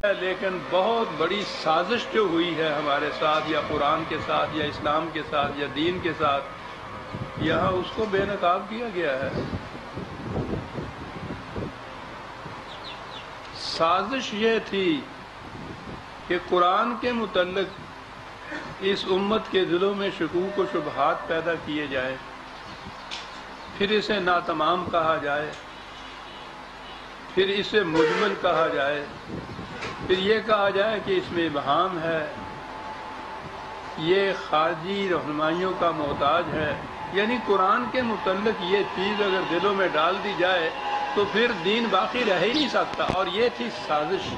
لیکن بہت بڑی سازش جو ہوئی ہے ہمارے ساتھ یا قرآن کے ساتھ یا اسلام کے ساتھ یا دین کے ساتھ، یہاں اس کو بے نقاب کیا گیا ہے۔ سازش یہ تھی کہ قرآن کے متعلق اس امت کے دلوں میں شکوک و شبہات پیدا کیے جائیں، پھر اسے ناتمام کہا جائے، پھر اسے مجمل کہا جائے، پھر یہ کہا جائے کہ اس میں ابہام ہے، یہ خارجی رہنمائیوں کا محتاج ہے۔ یعنی قرآن کے متعلق یہ چیز اگر دلوں میں ڈال دی جائے تو پھر دین باقی رہ ہی نہیں سکتا، اور یہ تھی سازش۔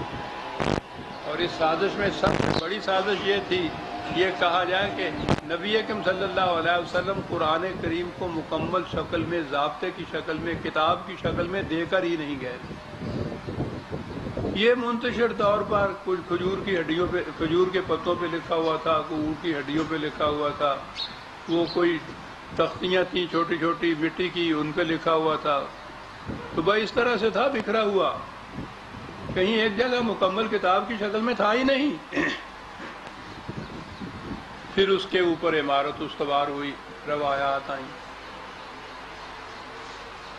اور اس سازش میں سب سے بڑی سازش یہ تھی، یہ کہا جائے کہ نبی اکرم صلی اللہ علیہ وسلم قرآن کریم کو مکمل شکل میں، ضابطے کی شکل میں، کتاب کی شکل میں دے کر ہی نہیں گئے۔ یہ منتشر طور پر کچھ کھجور کے پتوں پہ لکھا ہوا تھا، کوئی اونٹ کی ہڈیوں پہ لکھا ہوا تھا، وہ کوئی تختیاں تھیں چھوٹی چھوٹی مٹی کی، ان پہ لکھا ہوا تھا۔ تو بھائی اس طرح سے تھا بکھرا ہوا، کہیں ایک جگہ مکمل کتاب کی شکل میں تھا ہی نہیں۔ پھر اس کے اوپر عمارت استوار ہوئی، روایات آئیں۔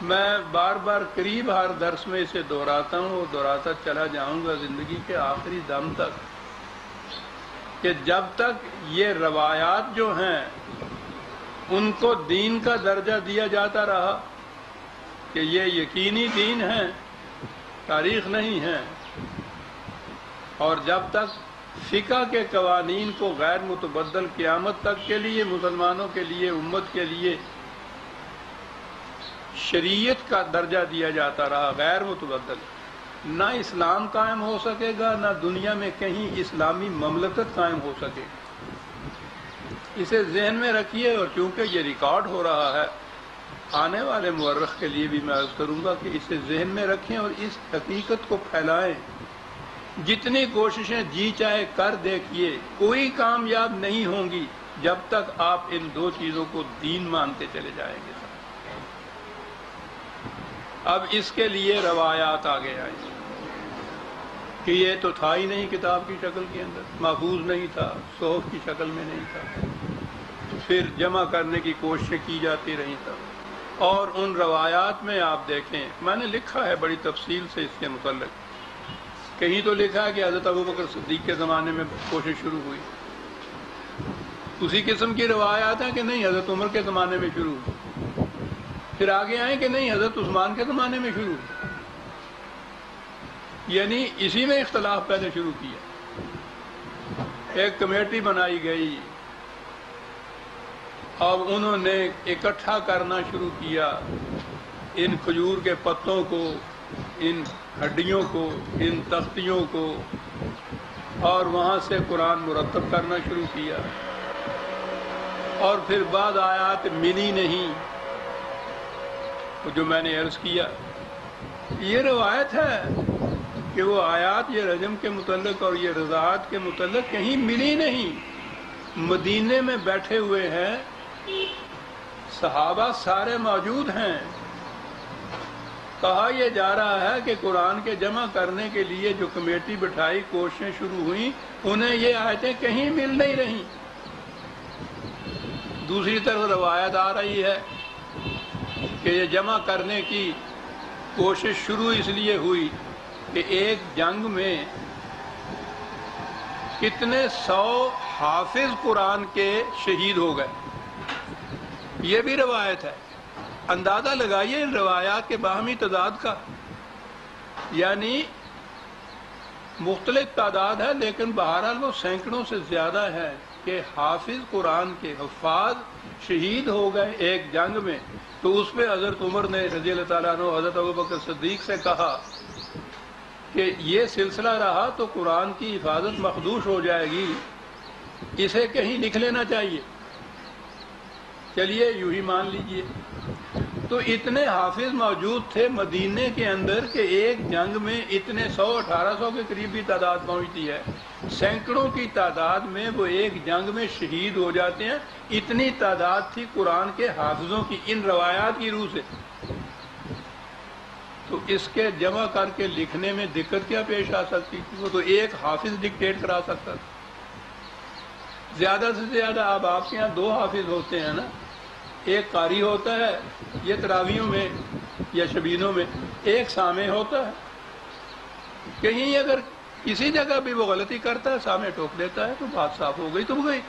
میں بار بار قریب ہر درس میں اسے دہراتا ہوں اور دہراتا چلا جاؤں گا زندگی کے آخری دم تک، کہ جب تک یہ روایات جو ہیں ان کو دین کا درجہ دیا جاتا رہا کہ یہ یقینی دین ہے، تاریخ نہیں ہے، اور جب تک فقہ کے قوانین کو غیر متبدل قیامت تک کے لیے، مسلمانوں کے لیے، امت کے لیے شریعت کا درجہ دیا جاتا رہا غیر متبدل، نہ اسلام قائم ہو سکے گا، نہ دنیا میں کہیں اسلامی مملکت قائم ہو سکے گی۔ اسے ذہن میں رکھیے، اور چونکہ یہ ریکارڈ ہو رہا ہے، آنے والے مورخ کے لیے بھی میں عرض کروں گا کہ اسے ذہن میں رکھیں اور اس حقیقت کو پھیلائیں۔ جتنی کوششیں جی چاہے کر دیکھیے، کوئی کامیاب نہیں ہوں گی جب تک آپ ان دو چیزوں کو دین مانتے چلے جائیں گے۔ اب اس کے لیے روایات آگے آئی کہ یہ تو تھا ہی نہیں کتاب کی شکل کے اندر، محفوظ نہیں تھا، صحف کی شکل میں نہیں تھا، پھر جمع کرنے کی کوششیں کی جاتی رہی تھا۔ اور ان روایات میں آپ دیکھیں، میں نے لکھا ہے بڑی تفصیل سے اس کے متعلق، کہیں تو لکھا ہے کہ حضرت ابوبکر صدیق کے زمانے میں کوشش شروع ہوئی، اسی قسم کی روایات ہیں کہ نہیں حضرت عمر کے زمانے میں شروع ہوئی، پھر آگے آئیں کہ نہیں حضرت عثمان کے زمانے میں شروع ہوئی۔ یعنی اسی میں اختلاف پہلے شروع کیا۔ ایک کمیٹی بنائی گئی، اب انہوں نے اکٹھا کرنا شروع کیا ان کھجور کے پتوں کو، ان ہڈیوں کو، ان تختیوں کو، اور وہاں سے قرآن مرتب کرنا شروع کیا۔ اور پھر بعد آیات ملی نہیں، جو میں نے عرض کیا، یہ روایت ہے کہ وہ آیات یہ رجم کے متعلق اور یہ رضاعت کے متعلق کہیں ملی نہیں۔ مدینے میں بیٹھے ہوئے ہیں، صحابہ سارے موجود ہیں، کہا یہ جا رہا ہے کہ قرآن کے جمع کرنے کے لیے جو کمیٹی بٹھائی، کوششیں شروع ہوئیں، انہیں یہ آیتیں کہیں مل نہیں رہیں۔ دوسری طرف روایت آ رہی ہے کہ یہ جمع کرنے کی کوشش شروع اس لیے ہوئی کہ ایک جنگ میں کتنے 100 حافظ قرآن کے شہید ہو گئے، یہ بھی روایت ہے۔ اندازہ لگائیے ان روایات کے باہمی تضاد کا، یعنی مختلف تعداد ہے لیکن بہرحال وہ سینکڑوں سے زیادہ ہے کہ حافظ قرآن کے حفاظ شہید ہو گئے ایک جنگ میں۔ تو اس پہ حضرت عمر نے رضی اللہ تعالیٰ عنہ حضرت ابوبکر صدیق سے کہا کہ یہ سلسلہ رہا تو قرآن کی حفاظت مخدوش ہو جائے گی، اسے کہیں لکھ لینا چاہیے، چلیے یوں ہی مان لیجئے۔ تو اتنے حافظ موجود تھے مدینے کے اندر کہ ایک جنگ میں اتنے 100-1800 کے قریب بھی تعداد پہنچتی ہے، سینکڑوں کی تعداد میں وہ ایک جنگ میں شہید ہو جاتے ہیں۔ اتنی تعداد تھی قرآن کے حافظوں کی ان روایات کی روح سے۔ تو اس کے جمع کر کے لکھنے میں دقت کیا پیش آ سکتی تھی؟ وہ تو ایک حافظ ڈکٹیٹ کرا سکتا تھا. زیادہ سے زیادہ اب آپ کے یہاں 2 حافظ ہوتے ہیں نا، ایک قاری ہوتا ہے یہ تراویحوں میں یا شبینوں میں، ایک سامع ہوتا ہے. کہیں اگر کسی جگہ بھی وہ غلطی کرتا ہے سامع ٹوک دیتا ہے تو بات صاف ہو گئی. تو گئی.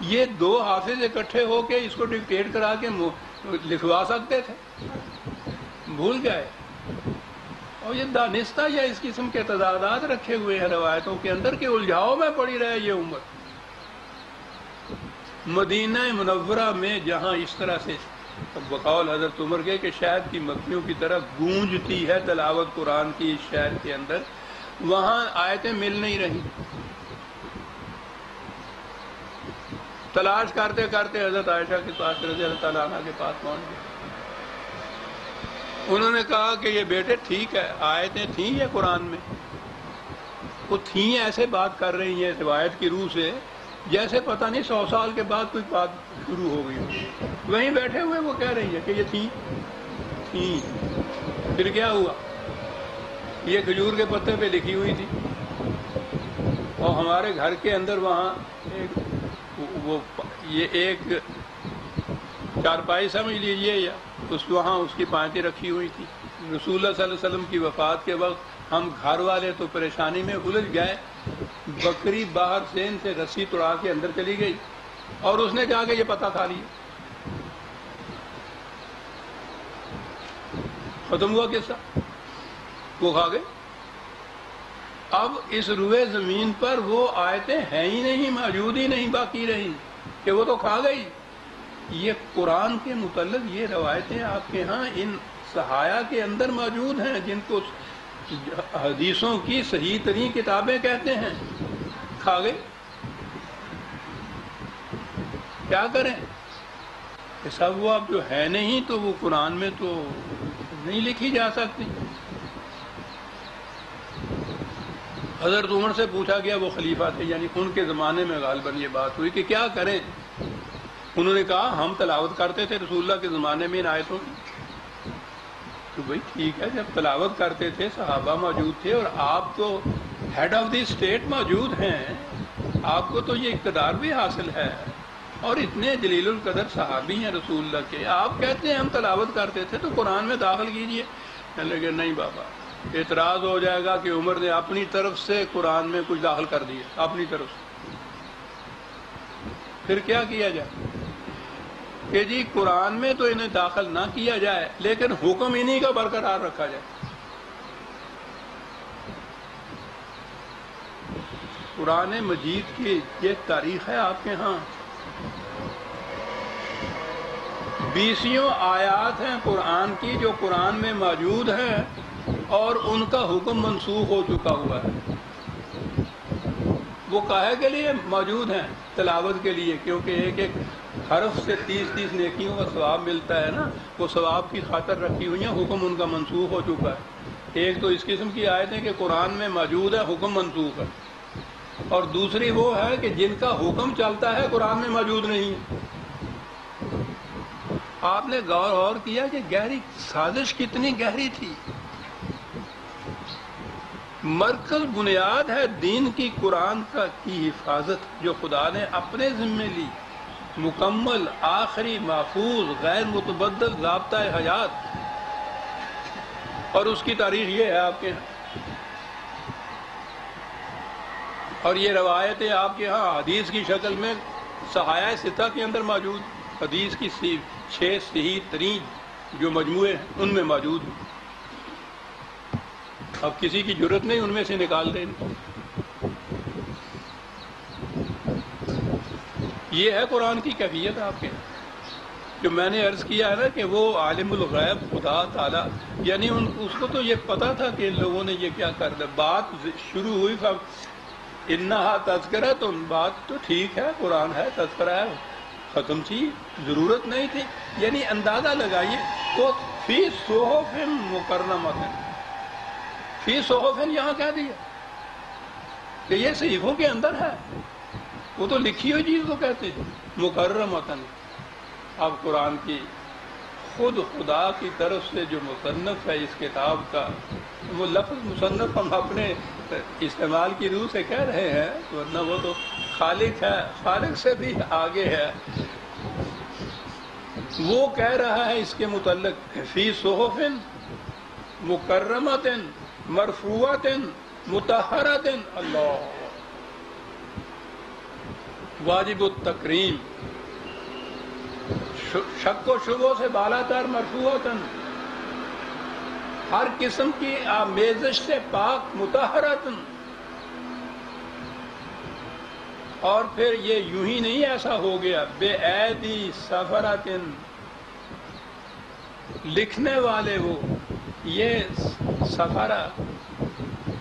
یہ 2 حافظ اکٹھے ہو کے اس کو ڈکٹیٹ کرا کے لکھوا سکتے تھے، بھول گئے. اور یہ دانستہ یا اس قسم کے تضادات رکھے ہوئے ہیں روایتوں کے اندر کہ الجھاؤ میں پڑی رہے یہ امت. مدینہ منورہ میں جہاں اس طرح سے بقول حضرت عمر کے کہ شہد کی مکھیوں کی طرح گونجتی ہے تلاوت قرآن کی اس شہر کے اندر، وہاں آیتیں مل نہیں رہی. تلاش کرتے کرتے حضرت عائشہ کے پاس رضی اللہ تعالیٰ عنہ کے پاس پہنچ گئے. انہوں نے کہا کہ یہ بیٹے ٹھیک ہے آیتیں تھیں یہ قرآن میں، وہ تھیں ایسے بات کر رہی ہیں روایت کی روح سے جیسے پتہ نہیں 100 سال کے بعد کوئی بات شروع ہو گئی. وہیں بیٹھے ہوئے وہ کہہ رہی ہیں کہ یہ تھیں. پھر کیا ہوا؟ یہ کھجور کے پتے پہ لکھی ہوئی تھی اور ہمارے گھر کے اندر وہاں ایک چارپائی سمجھ لیجیے یا وہاں اس کی پانتی رکھی ہوئی تھی. رسول اللہ صلی اللہ علیہ وسلم کی وفات کے وقت ہم گھر والے تو پریشانی میں الجھ گئے. بکری باہر سین سے رسی توڑا کے اندر چلی گئی اور اس نے جا کے یہ پتا کھا لیا. ختم ہوا قصہ، وہ کھا گئے. اب اس روئے زمین پر وہ آیتیں ہیں ہی نہیں، موجود ہی نہیں باقی رہی کہ وہ تو کھا گئی. یہ قرآن کے متعلق یہ روایتیں آپ کے ہاں ان صحایا کے اندر موجود ہیں جن کو حدیثوں کی صحیح ترین کتابیں کہتے ہیں. کھا گئے. کیا کریں؟ کہ سب وہ اب جو ہے نہیں تو وہ قرآن میں تو نہیں لکھی جا سکتی. حضرت عمر سے پوچھا گیا، وہ خلیفہ تھے یعنی ان کے زمانے میں غالباً یہ بات ہوئی کہ کیا کریں. انہوں نے کہا ہم تلاوت کرتے تھے رسول اللہ کے زمانے میں ان آیتوں کی. تو بھائی ٹھیک ہے، جب تلاوت کرتے تھے صحابہ موجود تھے اور آپ تو ہیڈ آف دی اسٹیٹ موجود ہیں، آپ کو تو یہ اقتدار بھی حاصل ہے اور اتنے جلیل القدر صحابی ہیں رسول اللہ کے، آپ کہتے ہیں ہم تلاوت کرتے تھے تو قرآن میں داخل کیجئے. کہنے لگے نہیں بابا، اعتراض ہو جائے گا کہ عمر نے اپنی طرف سے قرآن میں کچھ داخل کر دیا اپنی طرف سے. پھر کیا کیا جائے کہ جی قرآن میں تو انہیں داخل نہ کیا جائے لیکن حکم انہی کا برقرار رکھا جائے. قرآن مجید کی یہ تاریخ ہے آپ کے ہاں، 20 آیات ہیں قرآن کی جو قرآن میں موجود ہیں اور ان کا حکم منسوخ ہو چکا ہوا ہے. وہ کاہے کے لیے موجود ہیں؟ تلاوت کے لیے، کیونکہ ایک ایک حرف سے 30 نیکیوں کا ثواب ملتا ہے نا، وہ ثواب کی خاطر رکھی ہوئی ہیں. حکم ان کا منسوخ ہو چکا ہے. ایک تو اس قسم کی آیتیں کہ قرآن میں موجود ہے حکم منسوخ ہے، اور دوسری وہ ہے کہ جن کا حکم چلتا ہے قرآن میں موجود نہیں ہے. آپ نے غور کیا کہ گہری سازش کتنی گہری تھی. مرکز بنیاد ہے دین کی قرآن کی حفاظت جو خدا نے اپنے ذمے لی، مکمل آخری محفوظ غیر متبدل ضابطہ حیات، اور اس کی تاریخ یہ ہے آپ کے ہاں. اور یہ روایتیں آپ کے ہاں حدیث کی شکل میں صحایا ستہ کے اندر موجود، حدیث کی 6 صحیح ترین جو مجموعے ہیں ان میں موجود ہیں. اب کسی کی جرت نہیں ان میں سے نکال دیں. یہ ہے قرآن کی کیفیت آپ کے جو میں نے عرض کیا ہے نا کہ وہ عالم الغیب خدا تعالی، یعنی اس کو تو یہ پتا تھا کہ ان لوگوں نے یہ کیا کر دیا. بات شروع ہوئی انہا تذکرہ، تو بات تو ٹھیک ہے قرآن ہے تذکرہ ہے، ختم تھی، ضرورت نہیں تھی. یعنی اندازہ لگائیے تو فی صحف مکرمۃ، فی صحف یہاں کہہ دیا کہ یہ صحیفوں کے اندر ہے. وہ تو لکھی ہوئی چیز کو کہتے ہیں مکرمۃ. اب قرآن کی خود خدا کی طرف سے جو مصنف ہے اس کتاب کا، وہ لفظ مصنف ہم اپنے استعمال کی روح سے کہہ رہے ہیں، ورنہ وہ تو خالق ہے، خالق سے بھی آگے ہے۔ وہ کہہ رہا ہے اس کے متعلق فی صحف مکرمۃ مرفوعۃ مطہرۃ، اللہ، واجب التکریم، شک و شبہ سے بالا تر، مرفوعۃ، ہر قسم کی آمیزش سے پاک، مطہرۃ۔ اور پھر یہ یوں ہی نہیں ایسا ہو گیا، بے ایدی سفرۃ، لکھنے والے وہ، یہ سفرہ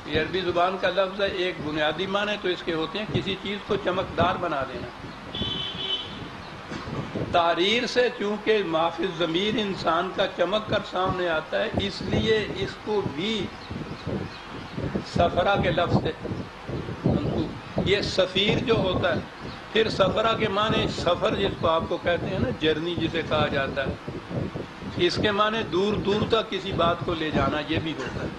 یہ عربی زبان کا لفظ ہے، ایک بنیادی معنی تو اس کے ہوتے ہیں کسی چیز کو چمکدار بنا دینا۔ تحریر سے چونکہ معافی ضمیر انسان کا چمک کر سامنے آتا ہے، اس لیے اس کو بھی سفرہ کے لفظ سے یہ سفیر جو ہوتا ہے، پھر سفرہ کے معنی سفر جس کو آپ کو کہتے ہیں نا، جرنی جسے کہا جاتا ہے، اس کے معنی دور دور تک کسی بات کو لے جانا، یہ بھی ہوتا ہے،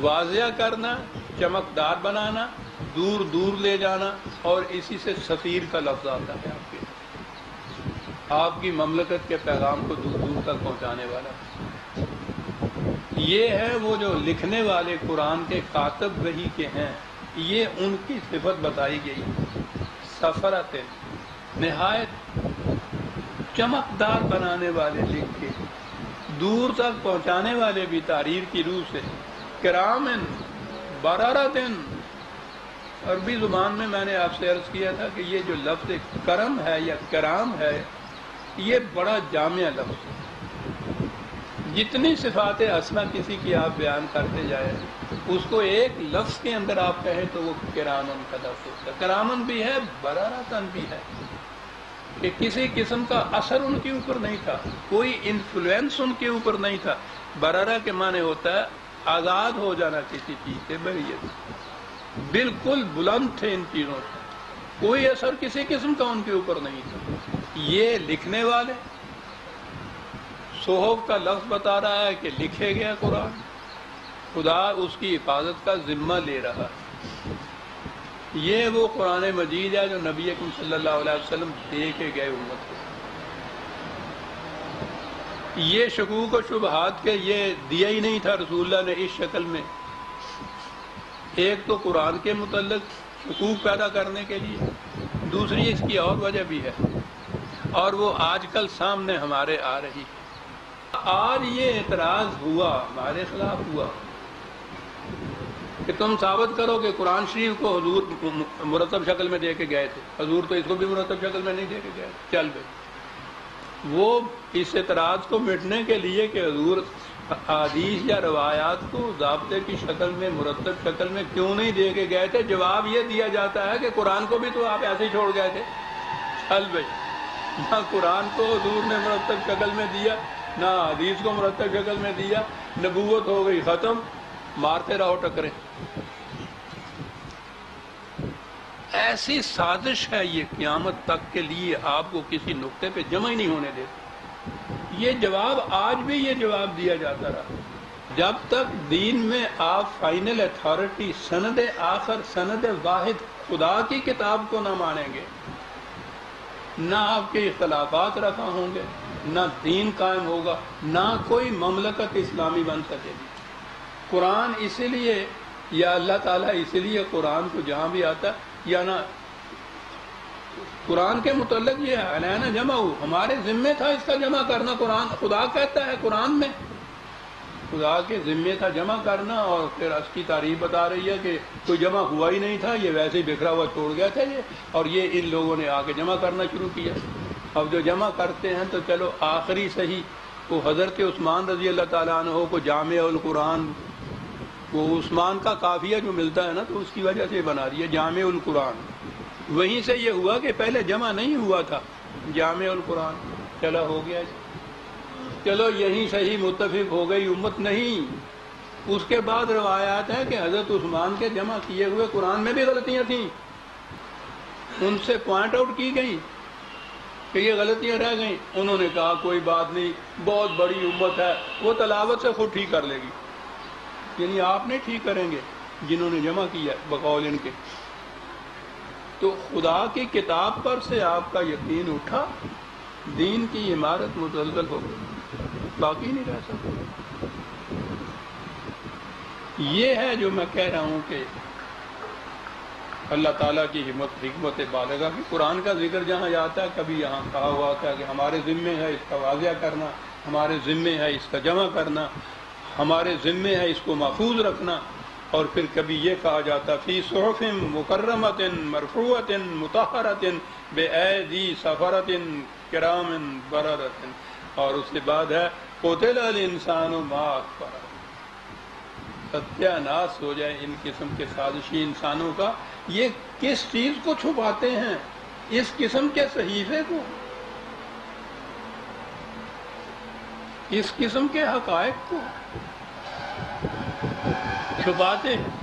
واضح کرنا، چمکدار بنانا، دور دور لے جانا، اور اسی سے سفیر کا لفظ آتا ہے، آپ کی مملکت کے پیغام کو دور دور تک پہنچانے والا۔ یہ ہے وہ جو لکھنے والے قرآن کے کاتب وحی کے ہیں، یہ ان کی صفت بتائی گئی، سفرت، نہایت چمکدار بنانے والے، لکھ کے دور تک پہنچانے والے بھی تحریر کی روح سے، کرامن بررۃ۔ عربی زبان میں نے آپ سے عرض کیا تھا کہ یہ جو لفظ کرم ہے یا کرام ہے، یہ بڑا جامع لفظ ہے۔ جتنی صفات حسنہ کسی کی آپ بیان کرتے جائیں، اس کو ایک لفظ کے اندر آپ کہیں تو وہ کرامن کا لفظ ہوتا ہے۔ کرامن بھی ہے، بررۃ بھی ہے، کہ کسی قسم کا اثر ان کے اوپر نہیں تھا، کوئی انفلوئنس ان کے اوپر نہیں تھا۔ بررہ کے معنی ہوتا ہے آزاد ہو جانا کسی چیز سے، بریت، بالکل بلند تھے ان چیزوں سے، کوئی اثر کسی قسم کا ان کے اوپر نہیں تھا۔ یہ لکھنے والے، صحف کا لفظ بتا رہا ہے کہ لکھے گیا قرآن، خدا اس کی حفاظت کا ذمہ لے رہا ہے۔ یہ وہ قرآن مجید ہے جو نبی اکرم صلی اللہ علیہ وسلم دے کے گئے امت کو۔ یہ شکوک و شبہات کے یہ دیا ہی نہیں تھا رسول اللہ نے اس شکل میں، ایک تو قرآن کے متعلق شکوک پیدا کرنے کے لیے، دوسری اس کی اور وجہ بھی ہے، اور وہ آج کل سامنے ہمارے آ رہی ہے۔ آج یہ اعتراض ہوا، ہمارے خلاف ہوا، کہ تم ثابت کرو کہ قرآن شریف کو حضور مرتب شکل میں دے کے گئے تھے، حضور تو اس کو بھی مرتب شکل میں نہیں دے کے گئے، چل بھائی۔ وہ اس اعتراض کو مٹنے کے لیے کہ حضور حدیث یا روایات کو ضابطے کی شکل میں، مرتب شکل میں کیوں نہیں دے کے گئے تھے، جواب یہ دیا جاتا ہے کہ قرآن کو بھی تو آپ ایسے ہی چھوڑ گئے تھے، چل بھائی، نہ قرآن کو حضور نے مرتب شکل میں دیا، نہ حدیث کو مرتب شکل میں دیا، نبوت ہو گئی ختم، مارتے رہو ٹکرے۔ ایسی سازش ہے یہ، قیامت تک کے لیے آپ کو کسی نقطے پہ جمع ہی نہیں ہونے دیتے۔ یہ جواب آج بھی یہ جواب دیا جاتا رہا، جب تک دین میں آپ فائنل اتھارٹی، سند آخر، سند واحد خدا کی کتاب کو نہ مانیں گے، نہ آپ کے اختلافات رفع ہوں گے، نہ دین قائم ہوگا، نہ کوئی مملکت اسلامی بن سکے گی۔ قرآن اسی لیے، یا اللہ تعالیٰ اسی لیے قرآن کو جہاں بھی آتا یا نہ، قرآن کے متعلق یہ علینا جمع ہو، ہمارے ذمے تھا اس کا جمع کرنا۔ قرآن خدا کہتا ہے قرآن میں، خدا کے ذمے تھا جمع کرنا، اور پھر اس کی تعریف بتا رہی ہے کہ کوئی جمع ہوا ہی نہیں تھا، یہ ویسے ہی بکھرا ہوا چھوڑ گیا تھا یہ، اور یہ ان لوگوں نے آ کے جمع کرنا شروع کیا۔ اب جو جمع کرتے ہیں تو چلو آخری صحیح، وہ حضرت عثمان رضی اللہ تعالیٰ عنہ کو جامع القرآن، وہ عثمان کا قافیہ جو ملتا ہے نا، تو اس کی وجہ سے بنا رہی ہے جامع القرآن۔ وہیں سے یہ ہوا کہ پہلے جمع نہیں ہوا تھا، جامع القرآن چلا ہو گیا، چلو یہیں صحیح متفق ہو گئی امت، نہیں۔ اس کے بعد روایات ہیں کہ حضرت عثمان کے جمع کیے ہوئے قرآن میں بھی غلطیاں تھیں، ان سے پوائنٹ آؤٹ کی گئی، کہ یہ غلطیاں رہ گئیں، انہوں نے کہا کوئی بات نہیں، بہت بڑی امت ہے، وہ تلاوت سے خود ٹھیک کر لے گی. یعنی آپ نہیں ٹھیک کریں گے جنہوں نے جمع کیا بقول ان کے. تو خدا کی کتاب پر سے آپ کا یقین اٹھا، دین کی عمارت مزلزل ہو گئی، باقی نہیں رہ سکتا. یہ ہے جو میں کہہ رہا ہوں کہ اللہ تعالیٰ کی حکمت بالغہ کی. قرآن کا ذکر جہاں جاتا ہے، کبھی یہاں کہا ہوا تھا کہ ہمارے ذمے ہے اس کا واضح کرنا، ہمارے ذمے ہے اس کا جمع کرنا، ہمارے ذمے ہے اس کو محفوظ رکھنا. اور پھر کبھی یہ کہا جاتا فی صحف مکرمۃ مرفوعۃ مطہرۃ بأیدی سفرۃ کرام بررۃ. اور اس کے بعد ہے قتل الانسان ما اکفرہ. ستیہ ناس ہو جائے ان قسم کے سازشی انسانوں کا. یہ کس چیز کو چھپاتے ہیں؟ اس قسم کے صحیفے کو، اس قسم کے حقائق کو چھپاتے ہیں.